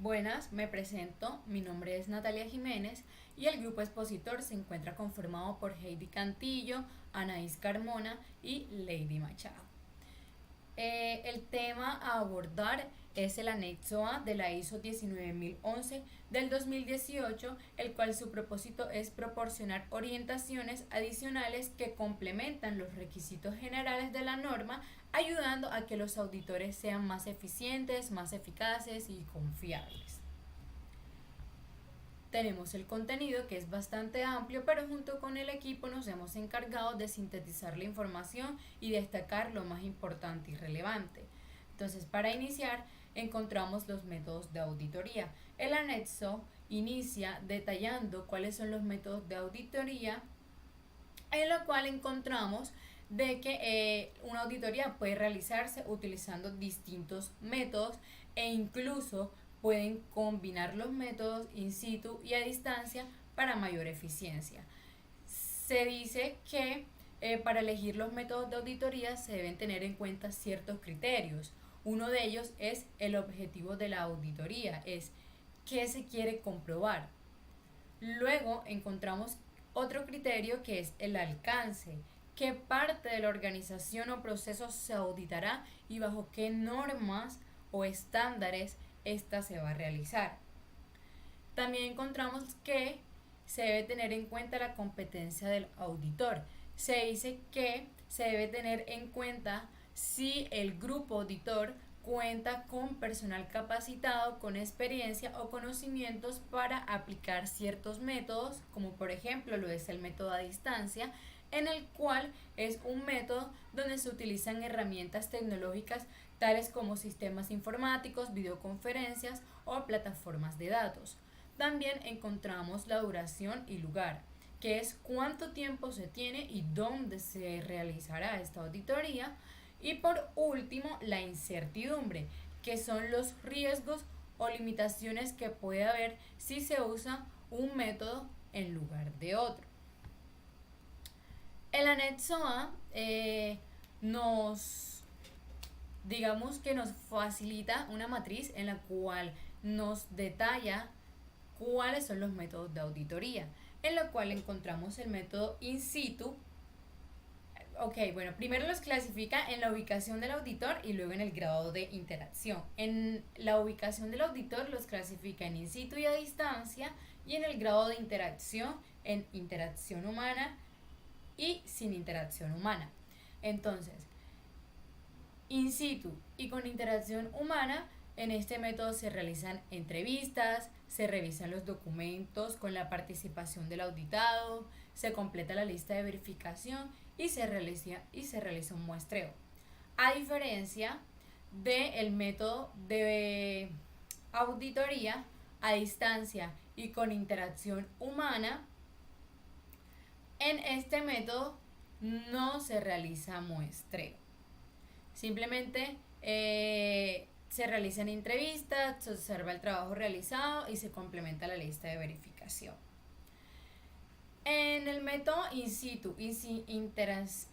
Buenas, me presento, mi nombre es Natalia Jiménez y el grupo expositor se encuentra conformado por Heidi Cantillo, Anaís Carmona y Lady Machado. El tema a abordar es el anexo A de la ISO 19011 del 2018, el cual su propósito es proporcionar orientaciones adicionales que complementan los requisitos generales de la norma, ayudando a que los auditores sean más eficientes, más eficaces y confiables. Tenemos el contenido que es bastante amplio, pero junto con el equipo nos hemos encargado de sintetizar la información y destacar lo más importante y relevante. Entonces, para iniciar, encontramos los métodos de auditoría. El anexo inicia detallando cuáles son los métodos de auditoría, en lo cual encontramos de que una auditoría puede realizarse utilizando distintos métodos e incluso pueden combinar los métodos in situ y a distancia para mayor eficiencia. Se dice que para elegir los métodos de auditoría se deben tener en cuenta ciertos criterios. Uno de ellos es el objetivo de la auditoría, es qué se quiere comprobar. Luego encontramos otro criterio que es el alcance, qué parte de la organización o proceso se auditará y bajo qué normas o estándares esta se va a realizar. También encontramos que se debe tener en cuenta la competencia del auditor. Se dice que se debe tener en cuenta si el grupo auditor cuenta con personal capacitado, con experiencia o conocimientos para aplicar ciertos métodos, como por ejemplo lo es el método a distancia, en el cual es un método donde se utilizan herramientas tecnológicas tales como sistemas informáticos, videoconferencias o plataformas de datos. También encontramos la duración y lugar, que es cuánto tiempo se tiene y dónde se realizará esta auditoría. Y por último, la incertidumbre, que son los riesgos o limitaciones que puede haber si se usa un método en lugar de otro. El anexo A digamos que nos facilita una matriz en la cual nos detalla cuáles son los métodos de auditoría, en lo cual encontramos el método in situ. Ok, bueno, primero los clasifica en la ubicación del auditor y luego en el grado de interacción. En la ubicación del auditor los clasifica en in situ y a distancia, y en el grado de interacción en interacción humana y sin interacción humana. Entonces, in situ y con interacción humana, en este método se realizan entrevistas, se revisan los documentos con la participación del auditado, se completa la lista de verificación y se realiza un muestreo. A diferencia del método de auditoría a distancia y con interacción humana, en este método no se realiza muestreo. Simplemente se realizan entrevistas, se observa el trabajo realizado y se complementa la lista de verificación. En el método in situ y sin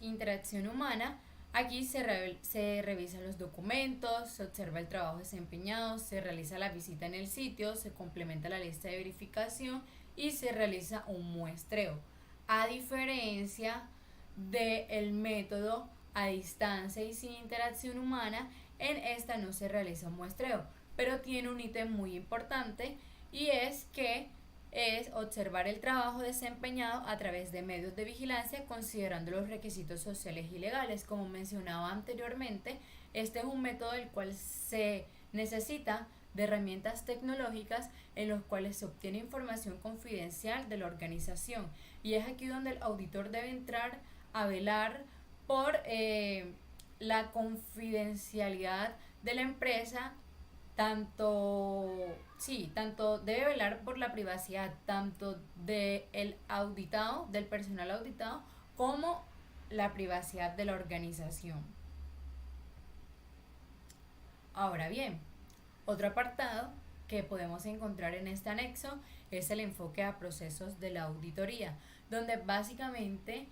interacción humana, aquí se revisan los documentos, se observa el trabajo desempeñado, se realiza la visita en el sitio, se complementa la lista de verificación y se realiza un muestreo. A diferencia del método a distancia y sin interacción humana, en esta no se realiza un muestreo, pero tiene un ítem muy importante y es que es observar el trabajo desempeñado a través de medios de vigilancia considerando los requisitos sociales y legales. Como mencionaba anteriormente, este es un método del cual se necesita de herramientas tecnológicas en los cuales se obtiene información confidencial de la organización, y es aquí donde el auditor debe entrar a velar por la confidencialidad de la empresa. Tanto debe velar por la privacidad tanto del auditado, del personal auditado, como la privacidad de la organización. Ahora bien, otro apartado que podemos encontrar en este anexo es el enfoque a procesos de la auditoría, donde básicamente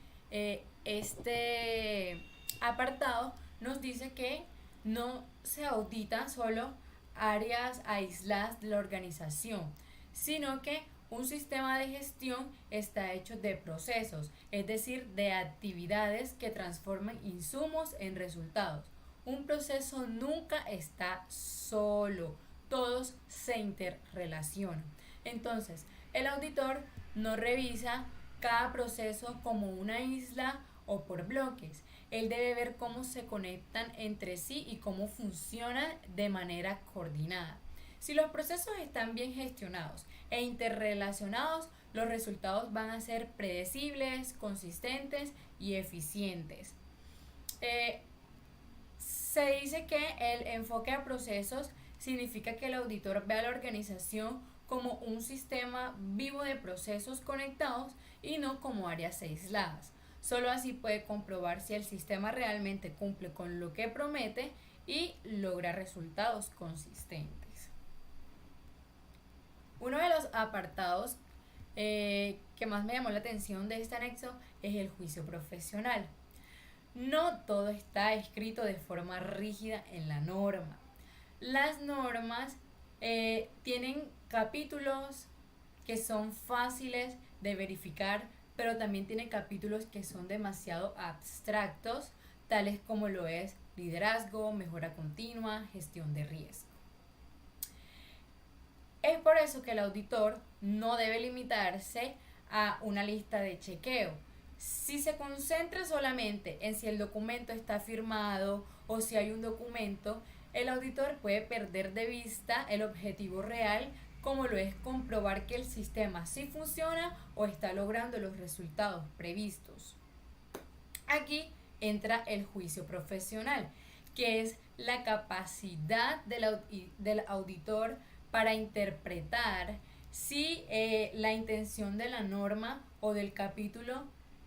este apartado nos dice que no se audita solo áreas aisladas de la organización, sino que un sistema de gestión está hecho de procesos, es decir, de actividades que transforman insumos en resultados. Un proceso nunca está solo, todos se interrelacionan. Entonces, el auditor no revisa cada proceso como una isla o por bloques. Él debe ver cómo se conectan entre sí y cómo funcionan de manera coordinada. Si los procesos están bien gestionados e interrelacionados, los resultados van a ser predecibles, consistentes y eficientes. Se dice que el enfoque a procesos significa que el auditor ve a la organización como un sistema vivo de procesos conectados y no como áreas aisladas. Solo así puede comprobar si el sistema realmente cumple con lo que promete y logra resultados consistentes. Uno de los apartados que más me llamó la atención de este anexo es el juicio profesional. No todo está escrito de forma rígida en la norma. Las normas tienen capítulos que son fáciles de verificar, pero también tiene capítulos que son demasiado abstractos, tales como lo es liderazgo, mejora continua, gestión de riesgo. Es por eso que el auditor no debe limitarse a una lista de chequeo. Si se concentra solamente en si el documento está firmado o si hay un documento, el auditor puede perder de vista el objetivo real, como lo es comprobar que el sistema sí funciona o está logrando los resultados previstos. Aquí entra el juicio profesional, que es la capacidad del auditor para interpretar si la intención de la norma o del capítulo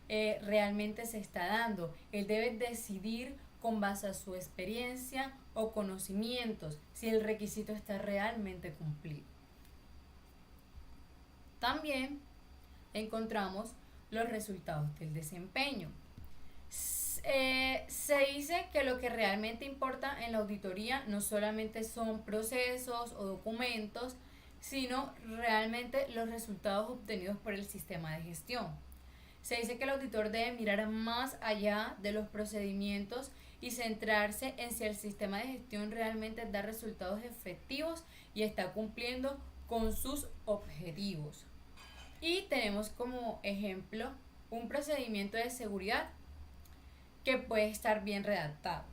realmente se está dando. Él debe decidir con base a su experiencia o conocimientos si el requisito está realmente cumplido. También encontramos los resultados del desempeño. Se dice que lo que realmente importa en la auditoría no solamente son procesos o documentos, sino realmente los resultados obtenidos por el sistema de gestión. Se dice que el auditor debe mirar más allá de los procedimientos y centrarse en si el sistema de gestión realmente da resultados efectivos y está cumpliendo con sus objetivos. Y tenemos como ejemplo un procedimiento de seguridad que puede estar bien redactado.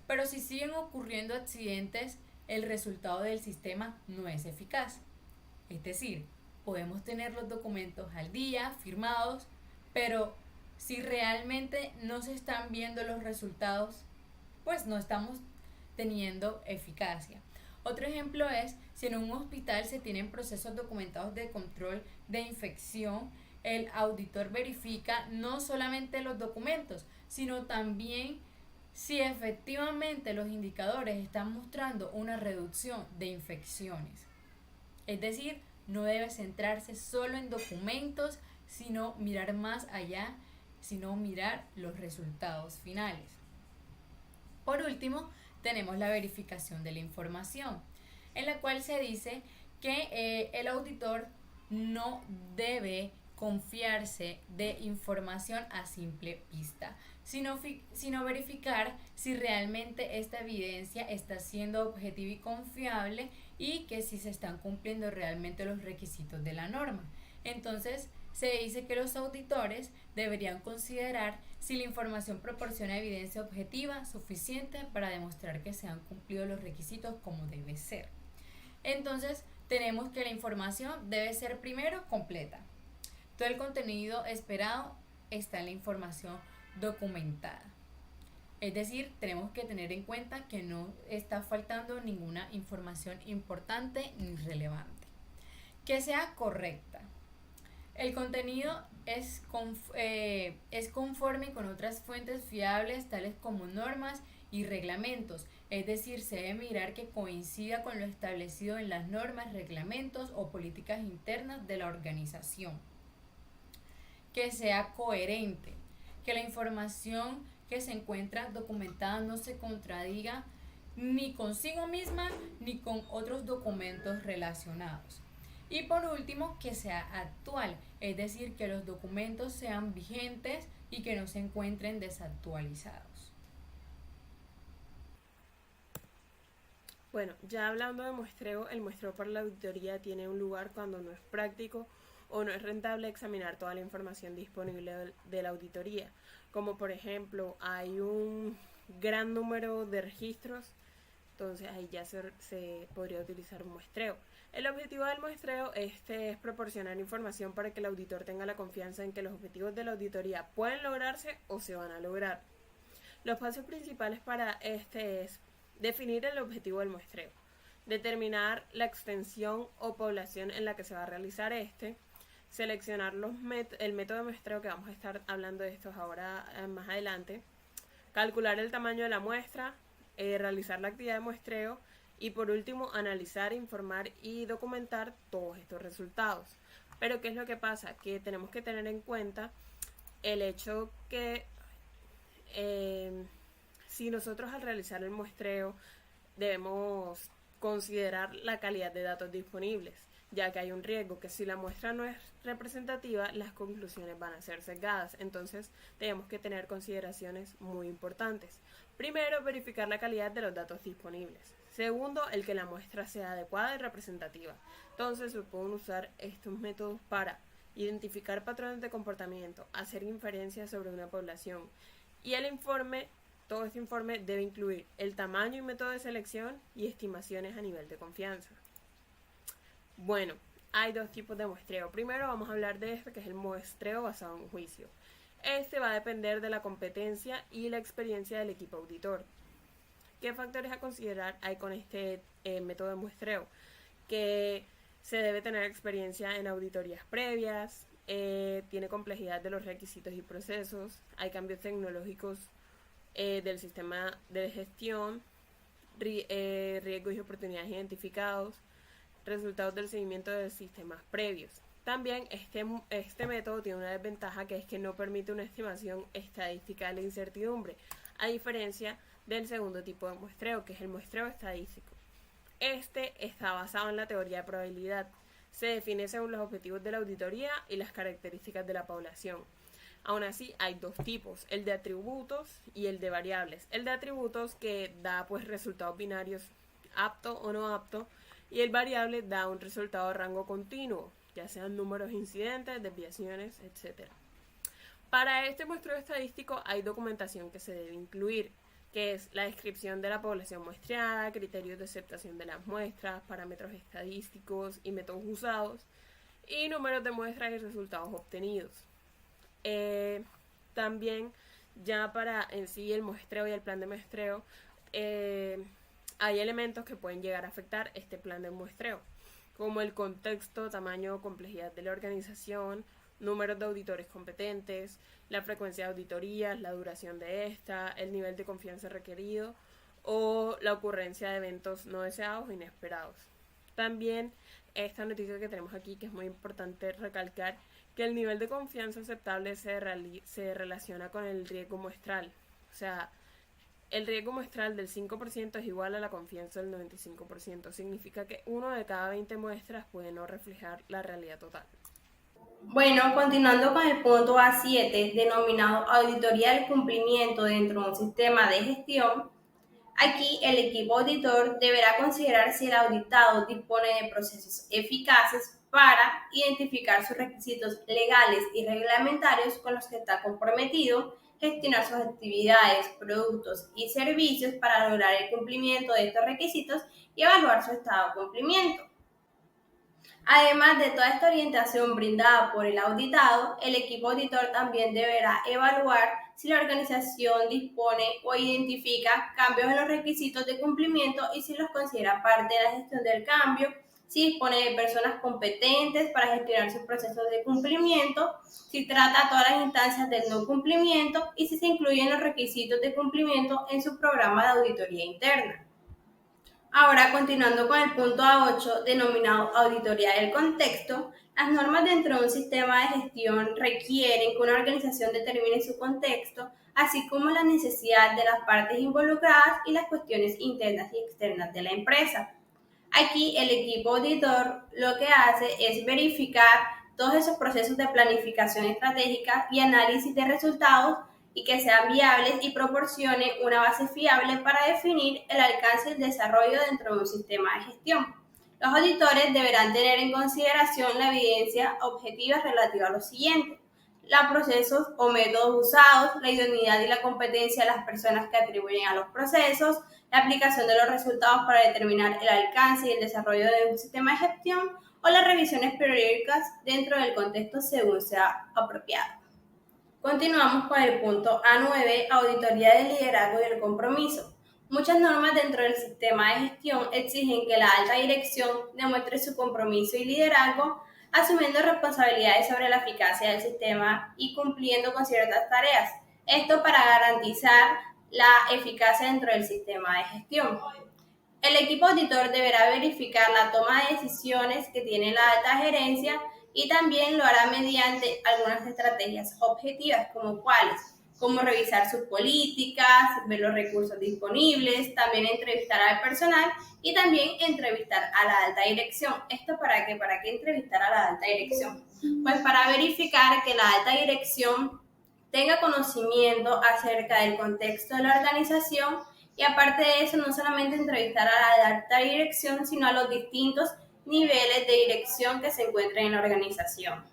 Pero si siguen ocurriendo accidentes, el resultado del sistema no es eficaz. Es decir, podemos tener los documentos al día, firmados, pero si realmente no se están viendo los resultados, pues no estamos teniendo eficacia. Otro ejemplo es si en un hospital se tienen procesos documentados de control de infección, el auditor verifica no solamente los documentos, sino también si efectivamente los indicadores están mostrando una reducción de infecciones. Es decir, no debe centrarse solo en documentos, sino mirar más allá, sino mirar los resultados finales. Por último, tenemos la verificación de la información, en la cual se dice que el auditor no debe confiarse de información a simple vista, sino verificar si realmente esta evidencia está siendo objetiva y confiable y que si se están cumpliendo realmente los requisitos de la norma. Entonces, se dice que los auditores deberían considerar si la información proporciona evidencia objetiva suficiente para demostrar que se han cumplido los requisitos como debe ser. Entonces, tenemos que la información debe ser primero completa. Todo el contenido esperado está en la información documentada. Es decir, tenemos que tener en cuenta que no está faltando ninguna información importante ni relevante. Que sea correcta. El contenido es conforme con otras fuentes fiables tales como normas y reglamentos, es decir, se debe mirar que coincida con lo establecido en las normas, reglamentos o políticas internas de la organización. Que sea coherente, que la información que se encuentra documentada no se contradiga ni consigo misma ni con otros documentos relacionados. Y por último, que sea actual, es decir, que los documentos sean vigentes y que no se encuentren desactualizados. Bueno, ya hablando de muestreo, el muestreo para la auditoría tiene un lugar cuando no es práctico o no es rentable examinar toda la información disponible de la auditoría. Como por ejemplo, hay un gran número de registros, entonces ahí ya se podría utilizar un muestreo. El objetivo del muestreo es proporcionar información para que el auditor tenga la confianza en que los objetivos de la auditoría pueden lograrse o se van a lograr. Los pasos principales para este es definir el objetivo del muestreo, determinar la extensión o población en la que se va a realizar seleccionar el método de muestreo, que vamos a estar hablando de estos ahora más adelante, calcular el tamaño de la muestra, realizar la actividad de muestreo y por último analizar, informar y documentar todos estos resultados. Pero ¿qué es lo que pasa? Que tenemos que tener en cuenta el hecho que si nosotros al realizar el muestreo debemos considerar la calidad de datos disponibles, ya que hay un riesgo que si la muestra no es representativa, las conclusiones van a ser sesgadas. Entonces, tenemos que tener consideraciones muy importantes. Primero, verificar la calidad de los datos disponibles. Segundo, el que la muestra sea adecuada y representativa. Entonces, se pueden usar estos métodos para identificar patrones de comportamiento, hacer inferencias sobre una población. Y todo este informe debe incluir el tamaño y método de selección y estimaciones a nivel de confianza. Bueno, hay dos tipos de muestreo. Primero vamos a hablar de este, que es el muestreo basado en juicio. Este va a depender de la competencia y la experiencia del equipo auditor. ¿Qué factores a considerar hay con este método de muestreo? Que se debe tener experiencia en auditorías previas, tiene complejidad de los requisitos y procesos, hay cambios tecnológicos del sistema de gestión, riesgos y oportunidades identificados, resultados del seguimiento de sistemas previos. También este método tiene una desventaja, que es que no permite una estimación estadística de la incertidumbre, a diferencia del segundo tipo de muestreo, que es el muestreo estadístico. Este está basado en la teoría de probabilidad. Se define según los objetivos de la auditoría y las características de la población. Aún así, hay dos tipos, el de atributos y el de variables. El de atributos, que da pues resultados binarios apto o no apto, y el variable da un resultado de rango continuo, ya sean números incidentes, desviaciones, etc. Para este muestreo estadístico hay documentación que se debe incluir, que es la descripción de la población muestreada, criterios de aceptación de las muestras, parámetros estadísticos y métodos usados, y números de muestras y resultados obtenidos. También, ya para en sí el muestreo y el plan de muestreo, hay elementos que pueden llegar a afectar este plan de muestreo, como el contexto, tamaño o complejidad de la organización, números de auditores competentes, la frecuencia de auditorías, la duración de esta, el nivel de confianza requerido o la ocurrencia de eventos no deseados o inesperados. También esta noticia que tenemos aquí, que es muy importante recalcar, que el nivel de confianza aceptable se relaciona con el riesgo muestral. O sea, el riesgo muestral del 5% es igual a la confianza del 95%. Significa que 1 de cada 20 muestras puede no reflejar la realidad total. Bueno, continuando con el punto A7, denominado auditoría del cumplimiento dentro de un sistema de gestión, aquí el equipo auditor deberá considerar si el auditado dispone de procesos eficaces para identificar sus requisitos legales y reglamentarios con los que está comprometido, gestionar sus actividades, productos y servicios para lograr el cumplimiento de estos requisitos y evaluar su estado de cumplimiento. Además de toda esta orientación brindada por el auditado, el equipo auditor también deberá evaluar si la organización dispone o identifica cambios en los requisitos de cumplimiento y si los considera parte de la gestión del cambio, si dispone de personas competentes para gestionar sus procesos de cumplimiento, si trata todas las instancias del no cumplimiento y si se incluyen los requisitos de cumplimiento en su programa de auditoría interna. Ahora, continuando con el punto A8, denominado auditoría del contexto, las normas dentro de un sistema de gestión requieren que una organización determine su contexto, así como la necesidad de las partes involucradas y las cuestiones internas y externas de la empresa. Aquí el equipo auditor lo que hace es verificar todos esos procesos de planificación estratégica y análisis de resultados y que sean viables y proporcione una base fiable para definir el alcance y el desarrollo dentro de un sistema de gestión. Los auditores deberán tener en consideración la evidencia objetiva relativa a lo siguiente: los procesos o métodos usados, la idoneidad y la competencia de las personas que atribuyen a los procesos, la aplicación de los resultados para determinar el alcance y el desarrollo de un sistema de gestión o las revisiones periódicas dentro del contexto según sea apropiado. Continuamos con el punto A9, auditoría del liderazgo y el compromiso. Muchas normas dentro del sistema de gestión exigen que la alta dirección demuestre su compromiso y liderazgo, asumiendo responsabilidades sobre la eficacia del sistema y cumpliendo con ciertas tareas. Esto para garantizar la eficacia dentro del sistema de gestión. El equipo auditor deberá verificar la toma de decisiones que tiene la alta gerencia y también lo hará mediante algunas estrategias objetivas, como cuáles, como revisar sus políticas, ver los recursos disponibles, también entrevistar al personal y también entrevistar a la alta dirección. ¿Esto para qué? ¿Para qué entrevistar a la alta dirección? Pues para verificar que la alta dirección tenga conocimiento acerca del contexto de la organización y aparte de eso, no solamente entrevistar a la alta dirección, sino a los distintos niveles de dirección que se encuentran en la organización.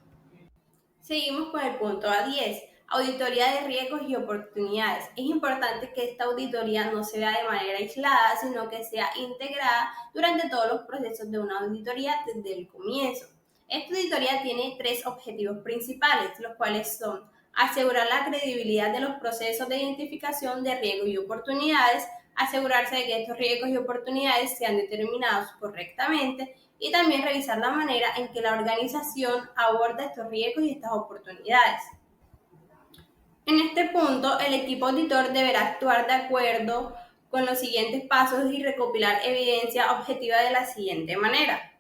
Seguimos con el punto A10, auditoría de riesgos y oportunidades. Es importante que esta auditoría no se vea de manera aislada, sino que sea integrada durante todos los procesos de una auditoría desde el comienzo. Esta auditoría tiene tres objetivos principales, los cuales son asegurar la credibilidad de los procesos de identificación de riesgos y oportunidades, asegurarse de que estos riesgos y oportunidades sean determinados correctamente y también revisar la manera en que la organización aborda estos riesgos y estas oportunidades. En este punto, el equipo auditor deberá actuar de acuerdo con los siguientes pasos y recopilar evidencia objetiva de la siguiente manera.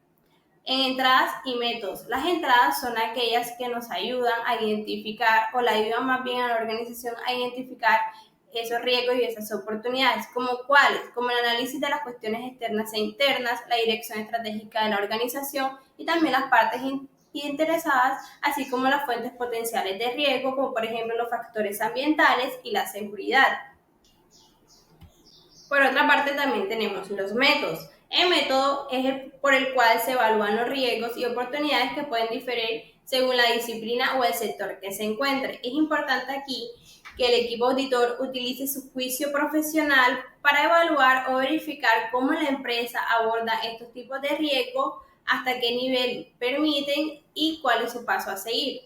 En entradas y métodos. Las entradas son aquellas que nos ayudan a identificar o la ayudan más bien a la organización a identificar esos riesgos y esas oportunidades, como cuáles, como el análisis de las cuestiones externas e internas, la dirección estratégica de la organización y también las partes interesadas, así como las fuentes potenciales de riesgo, como por ejemplo los factores ambientales y la seguridad. Por otra parte, también tenemos los métodos. El método es el por el cual se evalúan los riesgos y oportunidades que pueden diferir según la disciplina o el sector que se encuentre. Es importante aquí que el equipo auditor utilice su juicio profesional para evaluar o verificar cómo la empresa aborda estos tipos de riesgos, hasta qué nivel permiten y cuál es su paso a seguir.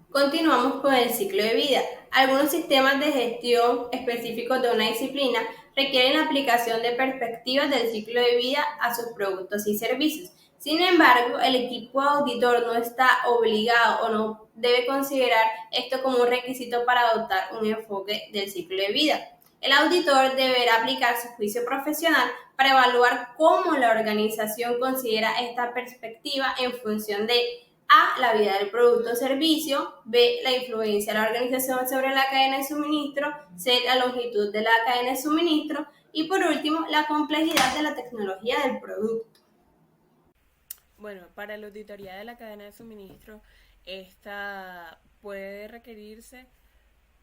Continuamos con el ciclo de vida. Algunos sistemas de gestión específicos de una disciplina requieren la aplicación de perspectivas del ciclo de vida a sus productos y servicios. Sin embargo, el equipo auditor no está obligado o no debe considerar esto como un requisito para adoptar un enfoque del ciclo de vida. El auditor deberá aplicar su juicio profesional para evaluar cómo la organización considera esta perspectiva en función de A, la vida del producto o servicio; B, la influencia de la organización sobre la cadena de suministro; C, la longitud de la cadena de suministro; y por último, la complejidad de la tecnología del producto. Bueno, para la auditoría de la cadena de suministro, esta puede requerirse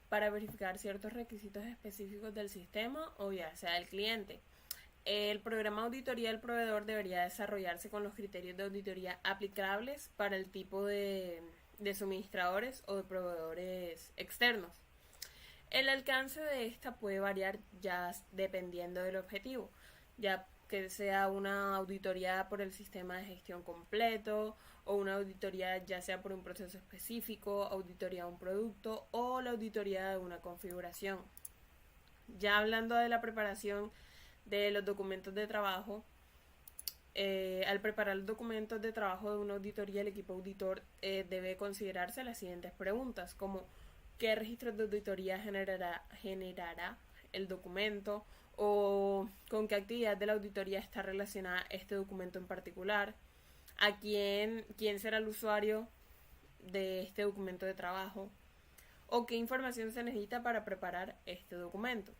para verificar ciertos requisitos específicos del sistema o ya sea del cliente. El programa de auditoría del proveedor debería desarrollarse con los criterios de auditoría aplicables para el tipo de suministradores o de proveedores externos. El alcance de esta puede variar ya dependiendo del objetivo, ya que sea una auditoría por el sistema de gestión completo o una auditoría ya sea por un proceso específico, auditoría de un producto o la auditoría de una configuración. Ya hablando de la preparación de los documentos de trabajo, al preparar los documentos de trabajo de una auditoría, el equipo auditor debe considerarse las siguientes preguntas, como ¿qué registros de auditoría generará el documento? o con qué actividad de la auditoría está relacionada este documento en particular, a quién será el usuario de este documento de trabajo, o qué información se necesita para preparar este documento.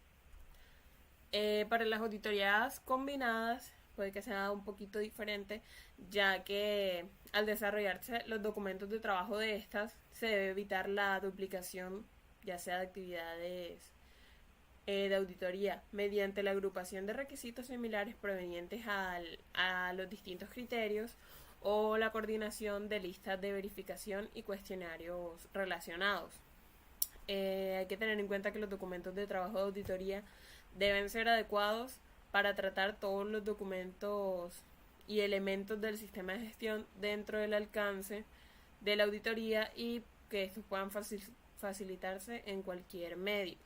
Para las auditorías combinadas puede que sea un poquito diferente, ya que al desarrollarse los documentos de trabajo de estas se debe evitar la duplicación, ya sea de actividades de auditoría, mediante la agrupación de requisitos similares provenientes a los distintos criterios o la coordinación de listas de verificación y cuestionarios relacionados. Hay que tener en cuenta que los documentos de trabajo de auditoría deben ser adecuados para tratar todos los documentos y elementos del sistema de gestión dentro del alcance de la auditoría y que estos puedan facilitarse en cualquier medio.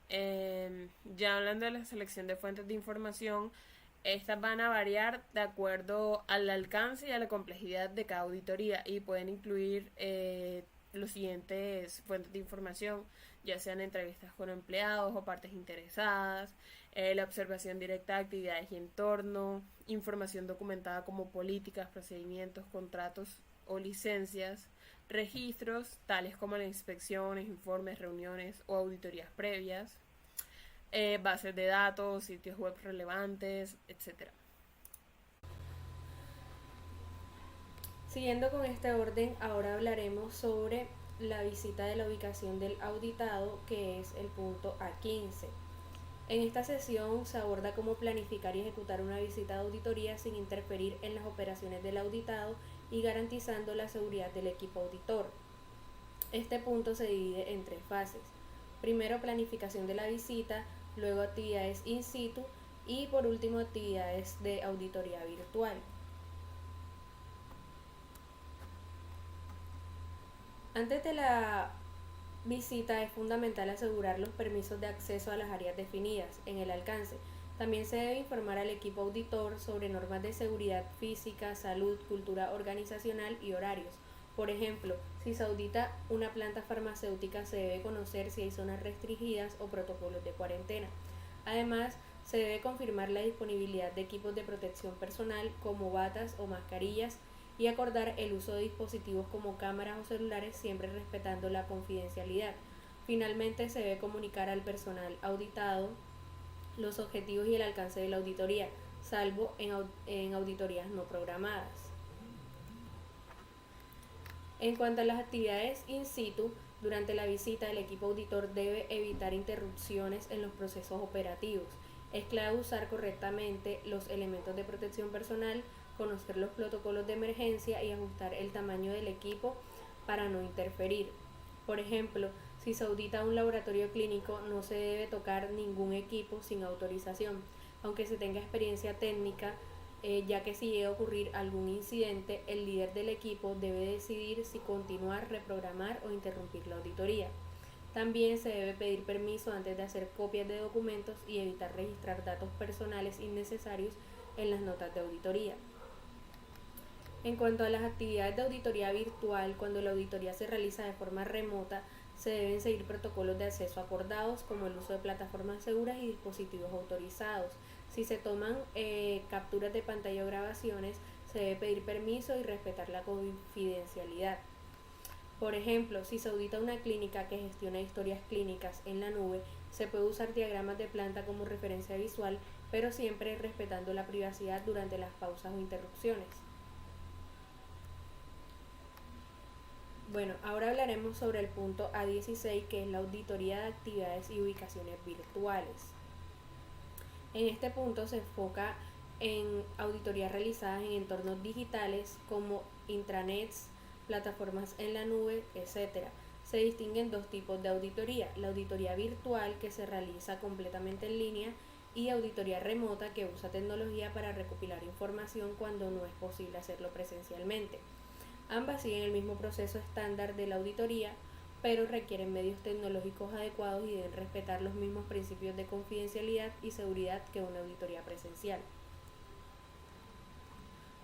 Ya hablando de la selección de fuentes de información, estas van a variar de acuerdo al alcance y a la complejidad de cada auditoría y pueden incluir los siguientes fuentes de información, ya sean entrevistas con empleados o partes interesadas, la observación directa de actividades y entorno, información documentada como políticas, procedimientos, contratos o licencias, registros tales como las inspecciones, informes, reuniones o auditorías previas, bases de datos, sitios web relevantes, etc. Siguiendo con este orden, ahora hablaremos sobre la visita de la ubicación del auditado, que es el punto A15. En esta sesión se aborda cómo planificar y ejecutar una visita de auditoría sin interferir en las operaciones del auditado y garantizando la seguridad del equipo auditor. Este punto se divide en 3 fases. Primero, planificación de la visita, luego actividades in situ y por último actividades de auditoría virtual. Antes de la visita es fundamental asegurar los permisos de acceso a las áreas definidas en el alcance. También se debe informar al equipo auditor sobre normas de seguridad física, salud, cultura organizacional y horarios. Por ejemplo, si se audita una planta farmacéutica, se debe conocer si hay zonas restringidas o protocolos de cuarentena. Además, se debe confirmar la disponibilidad de equipos de protección personal como batas o mascarillas y acordar el uso de dispositivos como cámaras o celulares, siempre respetando la confidencialidad. Finalmente, se debe comunicar al personal auditado los objetivos y el alcance de la auditoría, salvo en auditorías no programadas. En cuanto a las actividades in situ, durante la visita el equipo auditor debe evitar interrupciones en los procesos operativos. Es clave usar correctamente los elementos de protección personal, conocer los protocolos de emergencia y ajustar el tamaño del equipo para no interferir. Por ejemplo, si se audita un laboratorio clínico, no se debe tocar ningún equipo sin autorización, aunque se tenga experiencia técnica, ya que si llega a ocurrir algún incidente, el líder del equipo debe decidir si continuar, reprogramar o interrumpir la auditoría. También se debe pedir permiso antes de hacer copias de documentos y evitar registrar datos personales innecesarios en las notas de auditoría. En cuanto a las actividades de auditoría virtual, cuando la auditoría se realiza de forma remota, se deben seguir protocolos de acceso acordados, como el uso de plataformas seguras y dispositivos autorizados. Si se toman capturas de pantalla o grabaciones, se debe pedir permiso y respetar la confidencialidad. Por ejemplo, si se audita una clínica que gestiona historias clínicas en la nube, se puede usar diagramas de planta como referencia visual, pero siempre respetando la privacidad durante las pausas o interrupciones. Bueno, ahora hablaremos sobre el punto A16, que es la auditoría de actividades y ubicaciones virtuales. En este punto se enfoca en auditorías realizadas en entornos digitales como intranets, plataformas en la nube, etc. Se distinguen 2 tipos de auditoría: la auditoría virtual, que se realiza completamente en línea, y auditoría remota, que usa tecnología para recopilar información cuando no es posible hacerlo presencialmente. Ambas siguen el mismo proceso estándar de la auditoría, pero requieren medios tecnológicos adecuados y deben respetar los mismos principios de confidencialidad y seguridad que una auditoría presencial.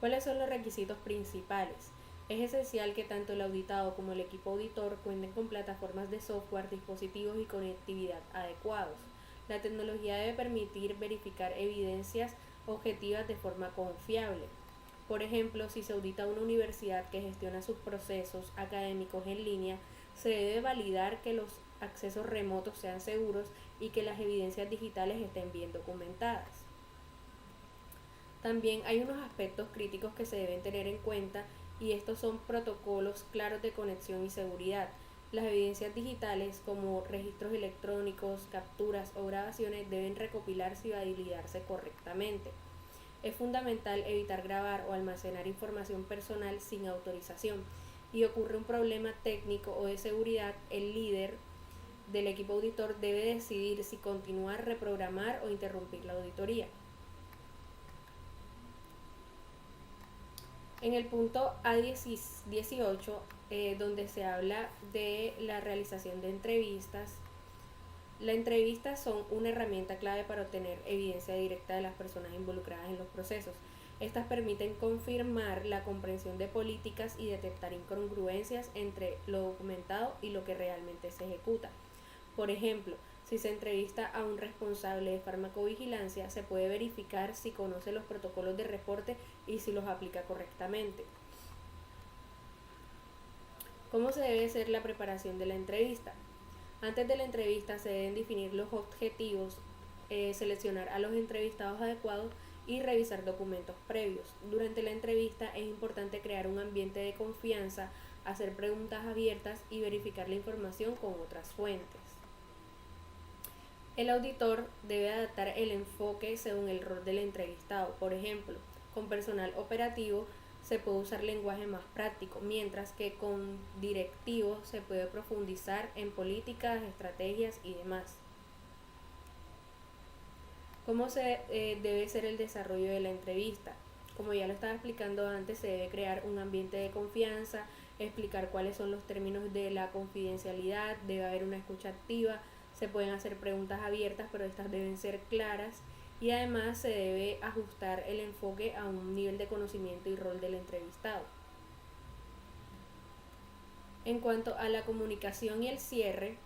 ¿Cuáles son los requisitos principales? Es esencial que tanto el auditado como el equipo auditor cuenten con plataformas de software, dispositivos y conectividad adecuados. La tecnología debe permitir verificar evidencias objetivas de forma confiable. Por ejemplo, si se audita una universidad que gestiona sus procesos académicos en línea, se debe validar que los accesos remotos sean seguros y que las evidencias digitales estén bien documentadas. También hay unos aspectos críticos que se deben tener en cuenta y estos son protocolos claros de conexión y seguridad. Las evidencias digitales como registros electrónicos, capturas o grabaciones deben recopilarse y validarse correctamente. Es fundamental evitar grabar o almacenar información personal sin autorización y ocurre un problema técnico o de seguridad, el líder del equipo auditor debe decidir si continuar, reprogramar o interrumpir la auditoría. En el punto A18, donde se habla de la realización de entrevistas, las entrevistas son una herramienta clave para obtener evidencia directa de las personas involucradas en los procesos. Estas permiten confirmar la comprensión de políticas y detectar incongruencias entre lo documentado y lo que realmente se ejecuta. Por ejemplo, si se entrevista a un responsable de farmacovigilancia, se puede verificar si conoce los protocolos de reporte y si los aplica correctamente. ¿Cómo se debe hacer la preparación de la entrevista? Antes de la entrevista se deben definir los objetivos, seleccionar a los entrevistados adecuados y revisar documentos previos. Durante la entrevista es importante crear un ambiente de confianza, hacer preguntas abiertas y verificar la información con otras fuentes. El auditor debe adaptar el enfoque según el rol del entrevistado. Por ejemplo, con personal operativo se puede usar lenguaje más práctico, mientras que con directivos se puede profundizar en políticas, estrategias y demás. ¿Cómo debe ser el desarrollo de la entrevista? Como ya lo estaba explicando antes, se debe crear un ambiente de confianza, explicar cuáles son los términos de la confidencialidad, debe haber una escucha activa, se pueden hacer preguntas abiertas, pero estas deben ser claras y además se debe ajustar el enfoque a un nivel de conocimiento y rol del entrevistado. En cuanto a la comunicación y el cierre,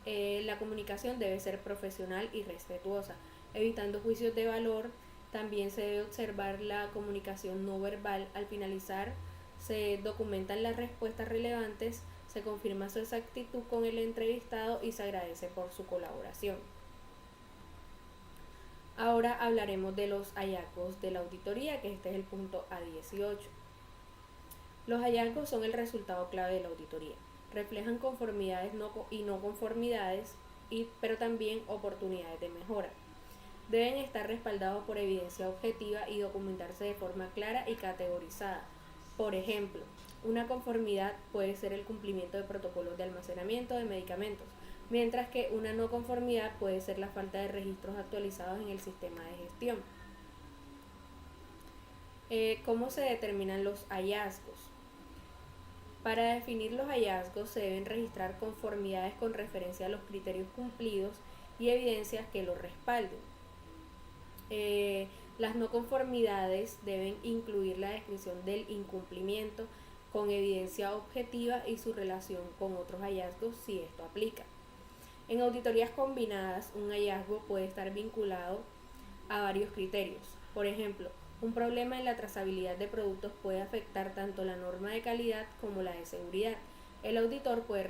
la comunicación debe ser profesional y respetuosa, evitando juicios de valor. También se debe observar la comunicación no verbal. Al finalizar, se documentan las respuestas relevantes, se confirma su exactitud con el entrevistado y se agradece por su colaboración. Ahora hablaremos de los hallazgos de la auditoría, que este es el punto A18. Los hallazgos son el resultado clave de la auditoría. Reflejan conformidades y no conformidades, pero también oportunidades de mejora. Deben estar respaldados por evidencia objetiva y documentarse de forma clara y categorizada. Por ejemplo, una conformidad puede ser el cumplimiento de protocolos de almacenamiento de medicamentos, mientras que una no conformidad puede ser la falta de registros actualizados en el sistema de gestión. ¿Cómo se determinan los hallazgos? Para definir los hallazgos se deben registrar conformidades con referencia a los criterios cumplidos y evidencias que los respalden. Las no conformidades deben incluir la descripción del incumplimiento con evidencia objetiva y su relación con otros hallazgos si esto aplica. En auditorías combinadas, un hallazgo puede estar vinculado a varios criterios. Por ejemplo, un problema en la trazabilidad de productos puede afectar tanto la norma de calidad como la de seguridad. El auditor puede